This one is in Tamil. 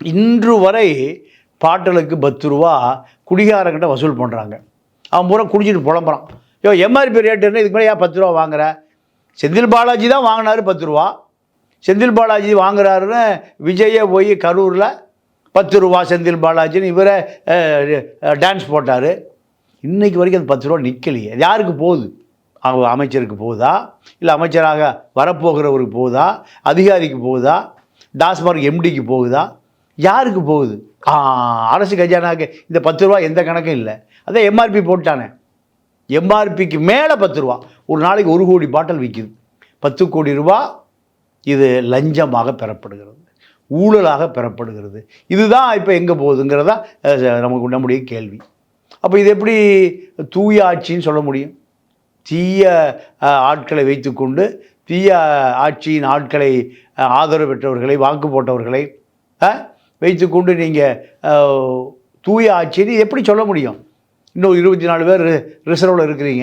இன்று வரை பாட்டலுக்கு 10 ரூபா குடிகாரங்கிட்ட வசூல் பண்ணுறாங்க. அவன் பூரா குடிச்சிட்டு புலம்புறான். எம்ஆர்பி ரேட்டுன்னு இதுக்கு மேலே ஏன் 10 ரூபா வாங்குற? செந்தில் பாலாஜி தான் வாங்கினாரு 10 ரூபா. செந்தில் பாலாஜி வாங்குறாருன்னு விஜயை போய் கரூரில் 10 ரூபா செந்தில் பாலாஜின்னு இவரை டான்ஸ் போட்டார். இன்றைக்கு வரைக்கும் அந்த 10 ரூபா நிற்கலையே. யாருக்கு போகுது? அவங்க அமைச்சருக்கு போகுதா, இல்லை அமைச்சராக வரப்போகிறவருக்கு போகுதா, அதிகாரிக்கு போகுதா, டாஸ்மார்க் எம்டிக்கு போகுதா, யாருக்கு போகுது? அரசு கஜானாக்கு இந்த 10 ரூபா எந்த கணக்கும் இல்லை. அதான் எம்ஆர்பி போட்டானே, எம்ஆர்பிக்கு மேலே 10 ரூபா. ஒரு நாளைக்கு 1 கோடி பாட்டில் விற்கிது. 10 கோடி ரூபா இது லஞ்சமாக பெறப்படுகிறது, ஊழலாக பெறப்படுகிறது. இதுதான் இப்போ எங்கே போகுதுங்கிறதா நம்முடைய கேள்வி. அப்போ இது எப்படி தூய ஆட்சின்னு சொல்ல முடியும்? தீய ஆட்களை வைத்துக்கொண்டு, தீய ஆட்சியின் ஆட்களை, ஆதரவு பெற்றவர்களை, வாக்கு போட்டவர்களை வைத்துக்கொண்டு நீங்கள் தூய ஆட்சின்னு எப்படி சொல்ல முடியும்? இன்னும் 24 பேர் ரிசர்வில் இருக்கிறீங்க.